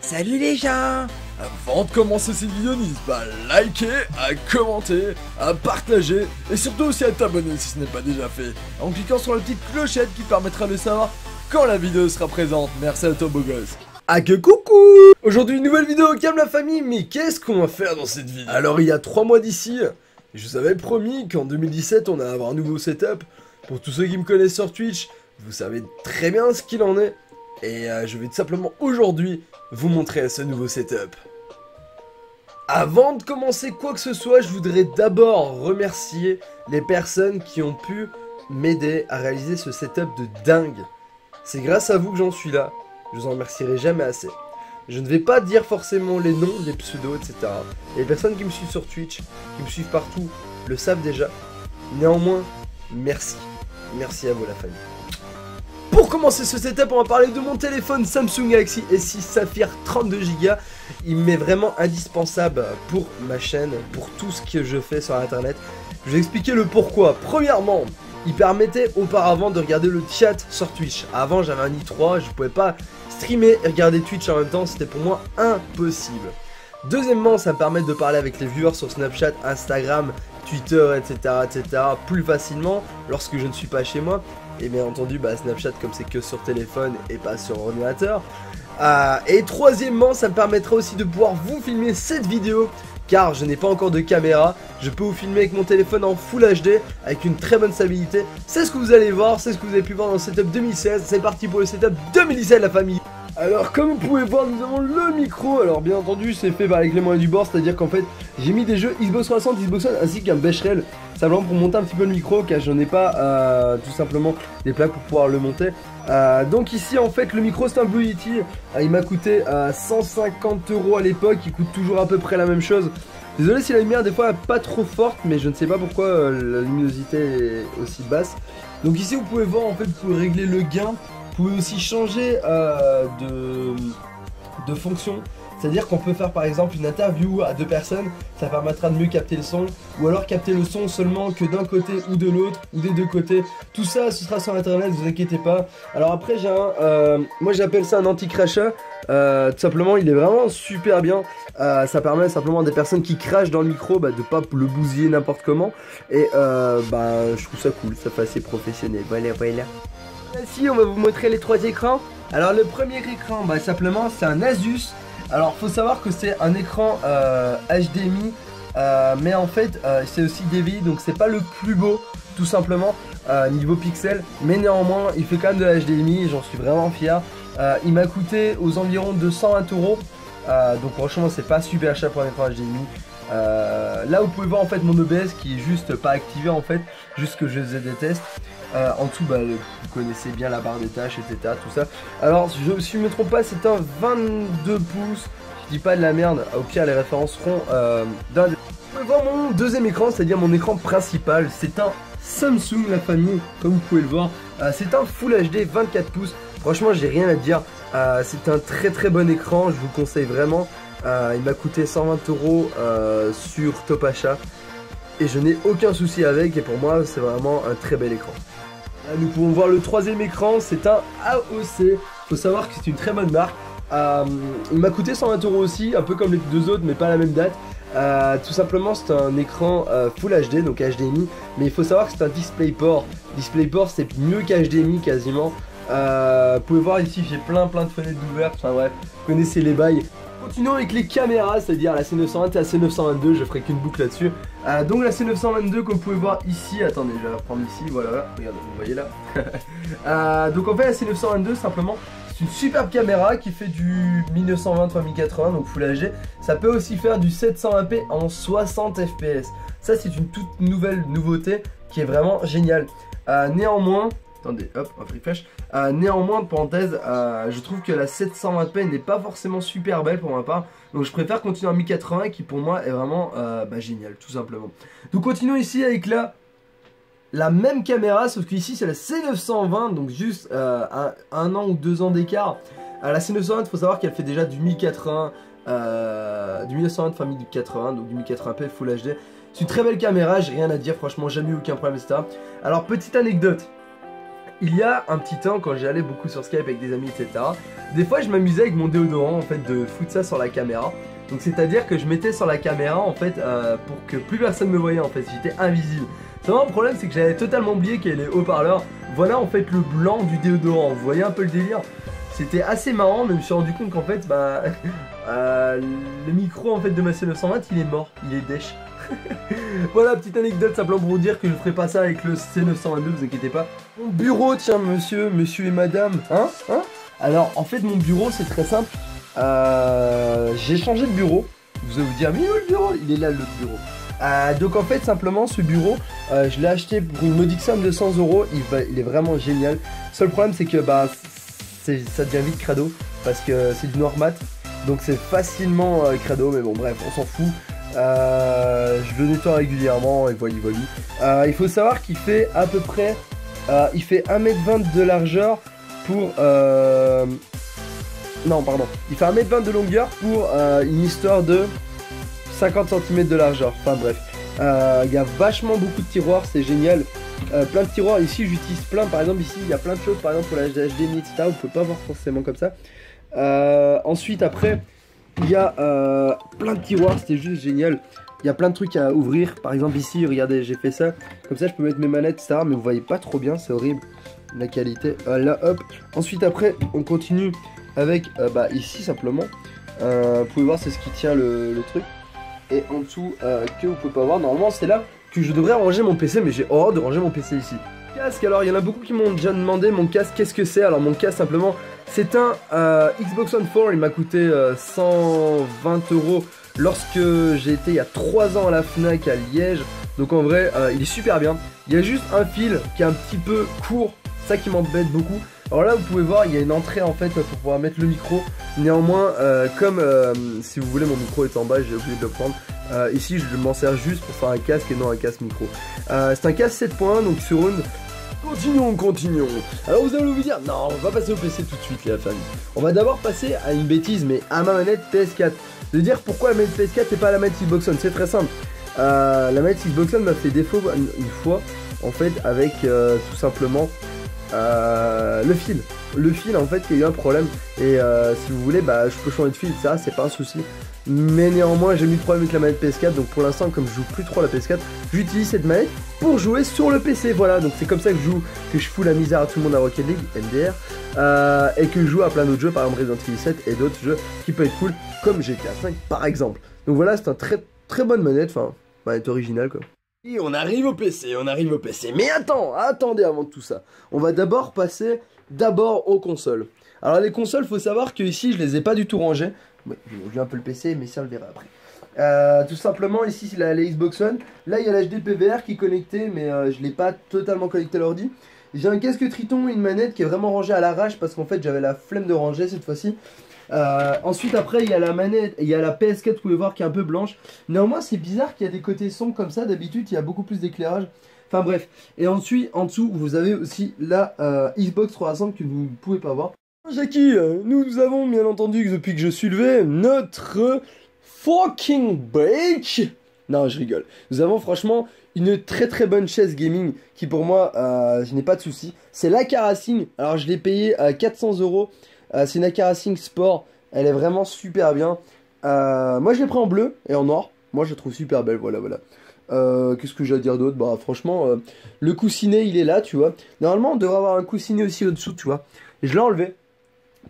Salut les gens. Avant de commencer cette vidéo, n'hésite pas à liker, à commenter, à partager et surtout aussi à t'abonner si ce n'est pas déjà fait en cliquant sur la petite clochette qui permettra de savoir quand la vidéo sera présente. Merci à toi beau gosse. Ah que coucou. Aujourd'hui une nouvelle vidéo au calme la famille, mais qu'est-ce qu'on va faire dans cette vidéo? Alors il y a 3 mois d'ici, je vous avais promis qu'en 2017 on allait avoir un nouveau setup. Pour tous ceux qui me connaissent sur Twitch, vous savez très bien ce qu'il en est. Et je vais tout simplement aujourd'hui vous montrer ce nouveau setup. Avant de commencer quoi que ce soit, je voudrais d'abord remercier les personnes qui ont pu m'aider à réaliser ce setup de dingue. C'est grâce à vous que j'en suis là, je vous en remercierai jamais assez. Je ne vais pas dire forcément les noms, les pseudos, etc. Et les personnes qui me suivent sur Twitch, qui me suivent partout, le savent déjà. Néanmoins, merci. Merci à vous la famille. Pour commencer ce setup, on va parler de mon téléphone Samsung Galaxy S6 Saphir 32Go. Il m'est vraiment indispensable pour ma chaîne, pour tout ce que je fais sur internet. Je vais expliquer le pourquoi. Premièrement, il permettait auparavant de regarder le chat sur Twitch. Avant, j'avais un i3, je pouvais pas streamer et regarder Twitch en même temps, c'était pour moi impossible. Deuxièmement, ça me permet de parler avec les viewers sur Snapchat, Instagram, Twitter, etc. plus facilement lorsque je ne suis pas chez moi. Et bien entendu, Snapchat, comme c'est que sur téléphone et pas sur ordinateur. Et troisièmement, ça me permettra aussi de pouvoir vous filmer cette vidéo, car je n'ai pas encore de caméra. Je peux vous filmer avec mon téléphone en Full HD, avec une très bonne stabilité. C'est ce que vous allez voir, c'est ce que vous avez pu voir dans le setup 2016. C'est parti pour le setup 2017 la famille. Alors comme vous pouvez voir, nous avons le micro. Alors bien entendu, c'est fait par les clés moyens du bord, c'est à dire qu'en fait j'ai mis des jeux Xbox 360, Xbox One ainsi qu'un Becherel, simplement pour monter un petit peu le micro, car je n'ai pas tout simplement des plaques pour pouvoir le monter. Donc ici en fait le micro c'est un Blue Yeti. Il m'a coûté 150 € à l'époque, il coûte toujours à peu près la même chose. Désolé si la lumière des fois est pas trop forte, mais je ne sais pas pourquoi la luminosité est aussi basse. Donc ici vous pouvez voir, en fait vous pouvez régler le gain. Vous pouvez aussi changer de fonction, c'est-à-dire qu'on peut faire par exemple une interview à 2 personnes, ça permettra de mieux capter le son, ou alors capter le son seulement que d'un côté ou de l'autre, ou des deux côtés. Tout ça, ce sera sur internet, vous inquiétez pas. Alors après j'ai moi j'appelle ça un anti-crachat, tout simplement il est vraiment super bien. Ça permet simplement à des personnes qui crachent dans le micro de pas le bousiller n'importe comment. Et je trouve ça cool, ça fait assez professionnel, voilà. Ici on va vous montrer les 3 écrans. Alors le premier écran simplement c'est un Asus. Alors faut savoir que c'est un écran HDMI mais en fait c'est aussi DVI, donc c'est pas le plus beau tout simplement niveau pixels, mais néanmoins il fait quand même de la HDMI et j'en suis vraiment fier. Il m'a coûté aux environs de 120 €, donc franchement c'est pas super cher pour un écran HDMI. Là vous pouvez voir en fait mon OBS qui est juste pas activé en fait, juste que je faisais des tests. En dessous vous connaissez bien la barre des tâches, etc. tout ça. Alors si je me trompe pas, c'est un 22 pouces, je dis pas de la merde, au pire les références seront dans vous pouvez voir mon deuxième écran, c'est à dire mon écran principal. C'est un Samsung la famille, comme vous pouvez le voir. C'est un Full HD 24 pouces, franchement j'ai rien à dire. C'est un très bon écran, je vous conseille vraiment. Il m'a coûté 120 € sur Top Achat et je n'ai aucun souci avec, et pour moi c'est vraiment un très bel écran. Là, nous pouvons voir le troisième écran, c'est un AOC. Faut savoir que c'est une très bonne marque. Il m'a coûté 120 € aussi, un peu comme les deux autres mais pas à la même date. Tout simplement c'est un écran Full HD, donc HDMI, mais il faut savoir que c'est un DisplayPort. DisplayPort c'est mieux qu'HDMI quasiment. Vous pouvez voir ici j'ai plein de fenêtres ouvertes, enfin bref, vous connaissez les bails. Continuons avec les caméras, c'est-à-dire la C920 et la C922, je ferai qu'une boucle là-dessus. Donc la C922 comme vous pouvez voir ici, attendez je vais la prendre ici, voilà, regardez, vous voyez là. Donc en fait la C922 simplement, c'est une superbe caméra qui fait du 1920x1080, donc Full HD. Ça peut aussi faire du 720p en 60 fps. Ça c'est une toute nouvelle nouveauté qui est vraiment géniale. Néanmoins, attendez, hop, un refresh. Néanmoins, parenthèse, je trouve que la 720p n'est pas forcément super belle pour ma part. Donc je préfère continuer en 1080 qui pour moi est vraiment génial, tout simplement. Donc continuons ici avec la même caméra, sauf qu'ici c'est la C920, donc juste un an ou 2 ans d'écart. La C920, il faut savoir qu'elle fait déjà du 1080, du 1920 x 1080, donc du 1080p Full HD. C'est une très belle caméra, j'ai rien à dire, franchement, jamais eu aucun problème, etc. Alors, petite anecdote. il y a un petit temps, quand j'allais beaucoup sur Skype avec des amis, etc., des fois je m'amusais avec mon déodorant, en fait, de foutre ça sur la caméra. Donc c'est-à-dire que je mettais sur la caméra, en fait, pour que plus personne me voyait, en fait, j'étais invisible. Seulement le problème, c'est que j'avais totalement oublié qu'il y avait les haut-parleurs. Voilà, en fait, le blanc du déodorant. Vous voyez un peu le délire? C'était assez marrant, mais je me suis rendu compte qu'en fait, bah, le micro, en fait, de ma C920, il est mort, il est dèche. Voilà, petite anecdote simplement pour vous dire que je ferai pas ça avec le C922, vous inquiétez pas. Mon bureau, tiens monsieur et madame, hein. Alors en fait mon bureau c'est très simple, j'ai changé de bureau. Vous allez vous dire mais où le bureau? Il est là le bureau. Donc en fait simplement ce bureau, je l'ai acheté pour une modique somme de 100 €, il est vraiment génial. Seul problème c'est que bah, ça devient vite crado, parce que c'est du noir mat, donc c'est facilement crado, mais bon bref on s'en fout. Je le nettoie régulièrement et voilà. Il faut savoir qu'il fait à peu près il fait 1m20 de largeur pour non pardon, il fait 1m20 de longueur pour une histoire de 50 cm de largeur. Enfin bref, il y a vachement beaucoup de tiroirs, c'est génial. Plein de tiroirs, ici j'utilise plein, par exemple ici il y a plein de choses, par exemple pour la HDMI etc, vous pouvez pas voir forcément comme ça. Ensuite après il y a plein de tiroirs, c'était juste génial. Il y a plein de trucs à ouvrir. Par exemple ici, regardez, j'ai fait ça. Comme ça, je peux mettre mes manettes, etc. Mais vous voyez pas trop bien, c'est horrible. La qualité. Là, hop. Ensuite, après, on continue avec, bah, ici, simplement. Vous pouvez voir, c'est ce qui tient le truc. Et en dessous, que vous pouvez pas voir. Normalement, c'est là que je devrais ranger mon PC. Mais j'ai horreur de ranger mon PC ici. Casque, alors, il y en a beaucoup qui m'ont déjà demandé mon casque, qu'est-ce que c'est? Alors, mon casque, simplement, c'est un Xbox One 4. Il m'a coûté 120 € lorsque j'ai été il y a 3 ans à la Fnac à Liège. Donc en vrai il est super bien. Il y a juste un fil qui est un petit peu court, ça qui m'embête beaucoup. Alors là vous pouvez voir il y a une entrée en fait pour pouvoir mettre le micro. Néanmoins comme si vous voulez mon micro est en bas, j'ai oublié de le prendre. Ici je m'en sers juste pour faire un casque et non un casque micro. C'est un casque 7.1 donc sur une... Continuons. Alors vous allez vous dire, non on va passer au PC tout de suite les familles. On va d'abord passer à une bêtise mais à ma manette PS4. De dire pourquoi la manette PS4 et pas la manette Xbox One, c'est très simple. La manette Xbox One m'a fait défaut une fois en fait avec tout simplement le fil. Le fil en fait il y a eu un problème et si vous voulez bah je peux changer de fil ça c'est pas un souci. Mais néanmoins j'ai mis le problème avec la manette PS4 donc pour l'instant comme je joue plus trop à la PS4 j'utilise cette manette pour jouer sur le PC. Voilà donc c'est comme ça que je joue, que je fous la misère à tout le monde à Rocket League, MDR et que je joue à plein d'autres jeux par exemple Resident Evil 7 et d'autres jeux qui peuvent être cool comme GTA 5 par exemple. Donc voilà c'est un très bonne manette, enfin manette originale quoi. Et on arrive au PC, mais attendez avant de tout ça. On va d'abord passer aux consoles. Alors les consoles, faut savoir que ici je les ai pas du tout rangées. Ouais, j'ai vu un peu le PC, mais ça on le verra après. Tout simplement ici c'est la Xbox One. Là il y a l'HD PVR qui est connecté, mais je l'ai pas totalement connecté à l'ordi. J'ai un casque Triton, une manette qui est vraiment rangée à l'arrache parce qu'en fait j'avais la flemme de ranger cette fois-ci. Ensuite après il y a la manette, il y a la PS4 vous pouvez voir qui est un peu blanche. Néanmoins c'est bizarre qu'il y a des côtés sombres comme ça, d'habitude il y a beaucoup plus d'éclairage. Enfin bref, et ensuite en dessous vous avez aussi la Xbox 360 que vous ne pouvez pas voir. Jackie, nous avons bien entendu que depuis que je suis levé, notre fucking break. Non je rigole, nous avons franchement une très bonne chaise gaming qui pour moi je n'ai pas de soucis. C'est l'Aka Racing, alors je l'ai payé à 400 €. C'est une Aka Racing Sport, elle est vraiment super bien. Moi je l'ai pris en bleu et en noir, moi je la trouve super belle, voilà. Qu'est-ce que j'ai à dire d'autre? Bah franchement, le coussinet il est là, tu vois. Normalement on devrait avoir un coussinet aussi au-dessous, tu vois. Et je l'ai enlevé,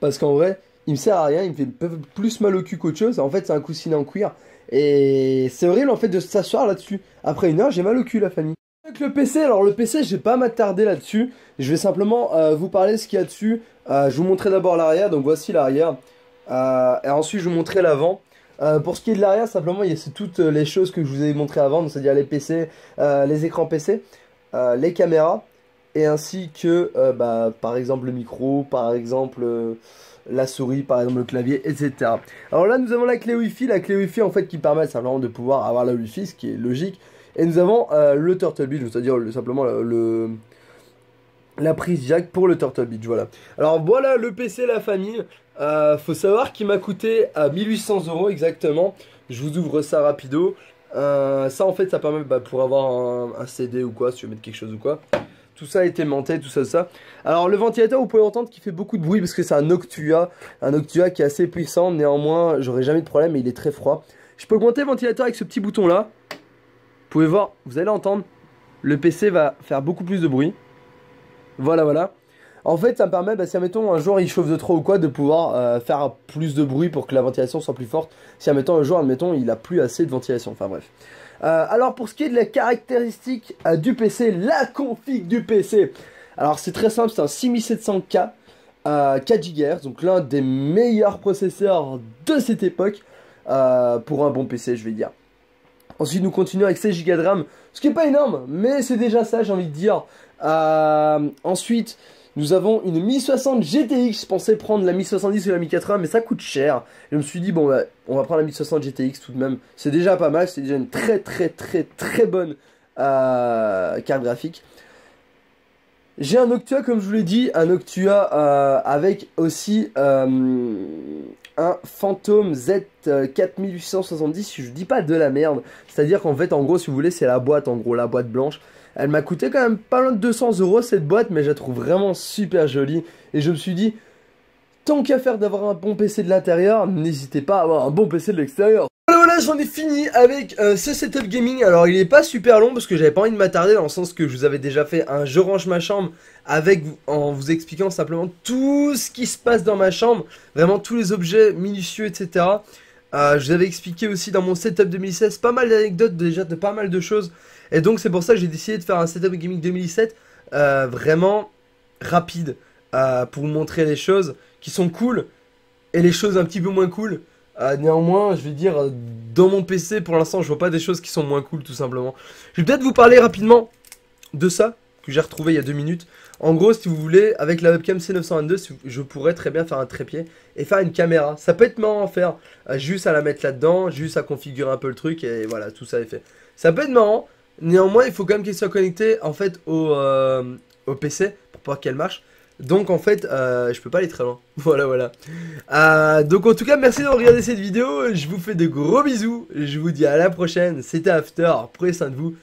parce qu'en vrai, il me sert à rien, il me fait plus mal au cul qu'autre chose. En fait c'est un coussinet en cuir, et c'est horrible en fait de s'asseoir là-dessus. Après une heure j'ai mal au cul la famille. Avec le PC, alors le PC je vais pas m'attarder là-dessus. Je vais simplement vous parler de ce qu'il y a dessus. Je vous montrer d'abord l'arrière, donc voici l'arrière. Et ensuite je vous montrer l'avant. Pour ce qui est de l'arrière, simplement il y a toutes les choses que je vous ai montré avant, c'est-à-dire les PC, les écrans PC, les caméras, et ainsi que bah, par exemple le micro, par exemple la souris, par exemple le clavier, etc. Alors là nous avons la clé Wi-Fi en fait qui permet simplement de pouvoir avoir la Wi-Fi, ce qui est logique. Et nous avons le Turtle Beach, c'est-à-dire simplement la prise jack pour le Turtle Beach, voilà. Alors voilà le PC la famille. Faut savoir qu'il m'a coûté à 1800 € exactement. Je vous ouvre ça rapido. Ça en fait ça permet pour avoir un CD ou quoi, si tu veux mettre quelque chose ou quoi. tout ça a été aimanté, tout ça. Alors le ventilateur, vous pouvez entendre qu'il fait beaucoup de bruit parce que c'est un Noctua qui est assez puissant. Néanmoins, j'aurai jamais de problème, mais il est très froid. Je peux augmenter le ventilateur avec ce petit bouton là. Vous pouvez voir, vous allez entendre, le PC va faire beaucoup plus de bruit. Voilà. En fait, ça me permet, si admettons un jour il chauffe de trop ou quoi, de pouvoir faire plus de bruit pour que la ventilation soit plus forte. Si admettons un jour, admettons, il a plus assez de ventilation. Enfin bref. Alors pour ce qui est de la caractéristique du PC, la config du PC. Alors c'est très simple, c'est un 6700K 4 GHz, donc l'un des meilleurs processeurs de cette époque pour un bon PC, je vais dire. Ensuite nous continuons avec 16 Go de RAM, ce qui n'est pas énorme, mais c'est déjà ça, j'ai envie de dire. Ensuite nous avons une 1060 GTX, je pensais prendre la 1070 ou la 1080, mais ça coûte cher. Je me suis dit, bon, on va prendre la 1060 GTX tout de même. C'est déjà pas mal, c'est déjà une très bonne carte graphique. J'ai un Noctua, comme je vous l'ai dit, un Noctua avec aussi un Phantom Z4870, si je dis pas de la merde. C'est-à-dire qu'en fait, en gros, si vous voulez, c'est la boîte, en gros, la boîte blanche. Elle m'a coûté quand même pas loin de 200 € cette boîte, mais je la trouve vraiment super jolie. Et je me suis dit, tant qu'à faire d'avoir un bon PC de l'intérieur, n'hésitez pas à avoir un bon PC de l'extérieur. Voilà, j'en ai fini avec ce setup gaming. Alors il est pas super long parce que j'avais pas envie de m'attarder, dans le sens que je vous avais déjà fait un je range ma chambre en vous expliquant simplement tout ce qui se passe dans ma chambre, vraiment tous les objets minutieux, etc. Je vous avais expliqué aussi dans mon setup 2016 pas mal d'anecdotes déjà de pas mal de choses. Et donc c'est pour ça que j'ai décidé de faire un setup gaming 2017 vraiment rapide pour vous montrer les choses qui sont cool et les choses un petit peu moins cool. Néanmoins, je vais dire, dans mon PC, pour l'instant, je vois pas des choses qui sont moins cool, tout simplement. Je vais peut-être vous parler rapidement de ça, que j'ai retrouvé il y a 2 minutes. En gros, si vous voulez, avec la webcam C922, je pourrais très bien faire un trépied et faire une caméra. Ça peut être marrant à faire, juste à la mettre là-dedans, juste à configurer un peu le truc, et voilà, tout ça est fait. Ça peut être marrant, néanmoins, il faut quand même qu'elle soit connectée, en fait, au PC, pour pouvoir qu'elle marche. Donc en fait, je peux pas aller très loin. Voilà. Donc en tout cas, merci d'avoir regardé cette vidéo. Je vous fais de gros bisous. Je vous dis à la prochaine. C'était After. Prenez soin de vous.